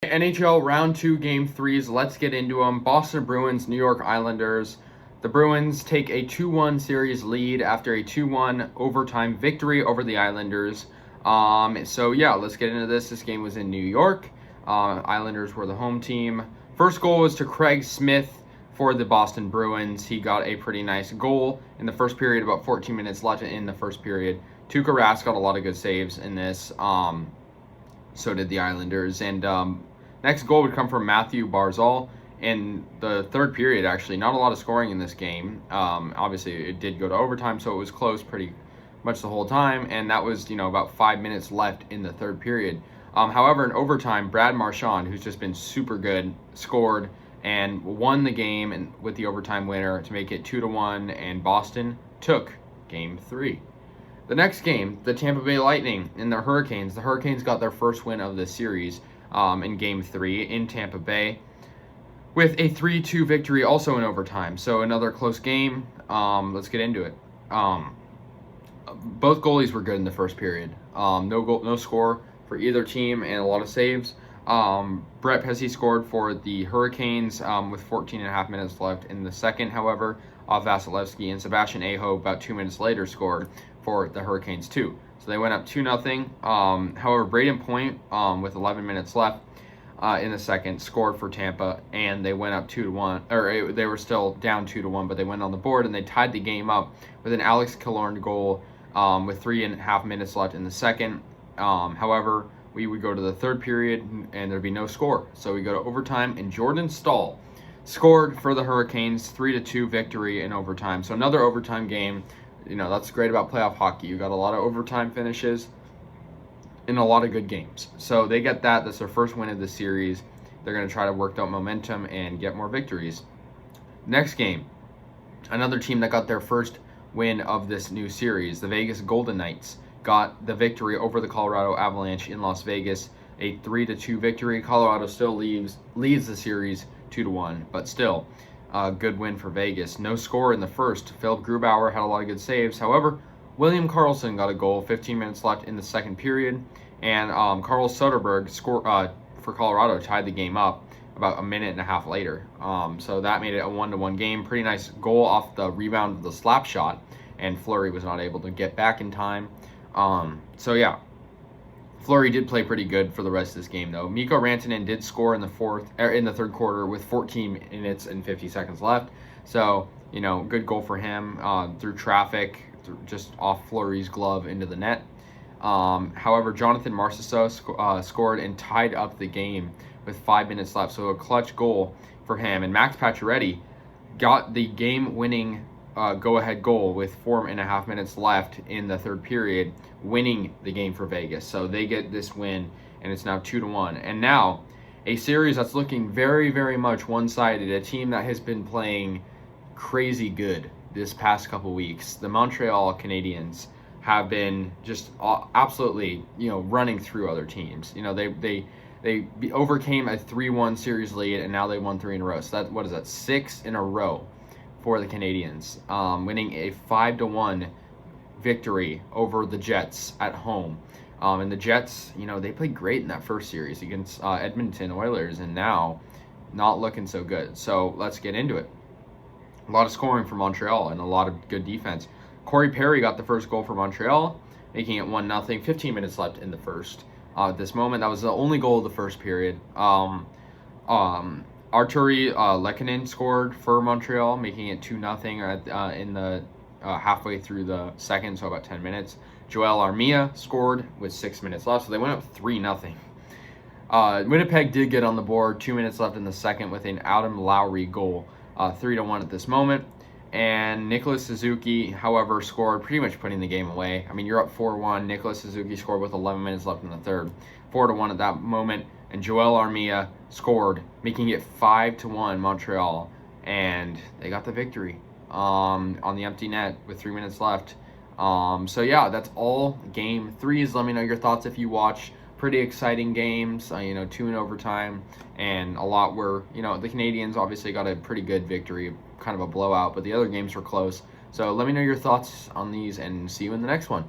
NHL Round 2 Game 3s. Let's get into them. Boston Bruins, New York Islanders. The Bruins take a 2-1 series lead after a 2-1 overtime victory over the Islanders. So yeah, let's get into this. This game was in New York. Islanders were the home team. First goal was to Craig Smith for the Boston Bruins. He got a pretty nice goal in the first period, about 14 minutes left in the first period. Tuukka Rask got a lot of good saves in this. So did the Islanders. And next goal would come from Matthew Barzal in the third period, actually. Not a lot of scoring in this game. Obviously, it did go to overtime, so it was close pretty much the whole time. And that was, about 5 minutes left in the third period. However, in overtime, Brad Marchand, who's just been super good, scored and won the game and with the overtime winner to make it 2-1, and Boston took Game 3. The next game, the Tampa Bay Lightning and the Hurricanes. The Hurricanes got their first win of the series in Game 3 in Tampa Bay with a 3-2 victory also in overtime. So another close game. Let's get into it. Both goalies were good in the first period. No score for either team and a lot of saves. Brett Pesce scored for the Hurricanes with 14 and a half minutes left in the second, however, off Vasilevsky, and Sebastian Aho about 2 minutes later scored for the Hurricanes too. So they went up 2-0. However, Braden Point with 11 minutes left in the second scored for Tampa, and they went up 2-1, or they were still down 2-1, but they went on the board and they tied the game up with an Alex Killorn goal with 3.5 minutes left in the second. However, we would go to the third period and there'd be no score. So we go to overtime, and Jordan Staal scored for the Hurricanes, 3-2 victory in overtime. So another overtime game. That's great about playoff hockey. You got a lot of overtime finishes in a lot of good games. So they get that. That's their first win of the series. They're going to try to work out momentum and get more victories. Next game, another team that got their first win of this new series, the Vegas Golden Knights, got the victory over the Colorado Avalanche in Las Vegas, a 3-2 victory. Colorado still leads the series 2-1, but still a good win for Vegas. No score in the first. Philip Grubauer had a lot of good saves. However, William Karlsson got a goal, 15 minutes left in the second period, and Carl Soderberg for Colorado tied the game up about a minute and a half later. So that made it a 1-1 game. Pretty nice goal off the rebound of the slap shot, and Fleury was not able to get back in time. So yeah, Fleury did play pretty good for the rest of this game, though. Mikko Rantanen did score in the third quarter with 14 minutes and 50 seconds left. So, good goal for him through traffic, just off Fleury's glove into the net. However, Jonathan Marchessault scored and tied up the game with 5 minutes left. So a clutch goal for him. And Max Pacioretty got the game-winning go-ahead goal with 4.5 minutes left in the third period, winning the game for Vegas. So they get this win, and it's now 2-1. And now a series that's looking very, very much one-sided, a team that has been playing crazy good this past couple weeks. The Montreal Canadiens have been just absolutely, running through other teams. They overcame a 3-1 series lead, and now they won 3 in a row. So what is that? 6 in a row for the Canadiens, winning a 5-1 victory over the Jets at home. And the Jets, they played great in that first series against Edmonton Oilers, and now not looking so good. So let's get into it. A lot of scoring for Montreal and a lot of good defense. Corey Perry got the first goal for Montreal, making it 1-0. 15 minutes left in the first. At this moment, that was the only goal of the first period. Arturi Lehkonen scored for Montreal, making it 2-0 in the halfway through the second, so about 10 minutes. Joel Armia scored with 6 minutes left, so they went up 3-0. Winnipeg did get on the board, 2 minutes left in the second with an Adam Lowry goal, 3-1 at this moment. And Nicholas Suzuki, however, scored, pretty much putting the game away. I mean, you're up 4-1. Nicholas Suzuki scored with 11 minutes left in the third, 4-1 at that moment. And Joel Armia scored, making it 5-1 Montreal, and they got the victory on the empty net with 3 minutes left. So yeah, that's all Game 3s. Let me know your thoughts if you watch. Pretty exciting games, 2 in overtime, and a lot were, the Canadiens obviously got a pretty good victory, kind of a blowout, but the other games were close. So let me know your thoughts on these, and see you in the next one.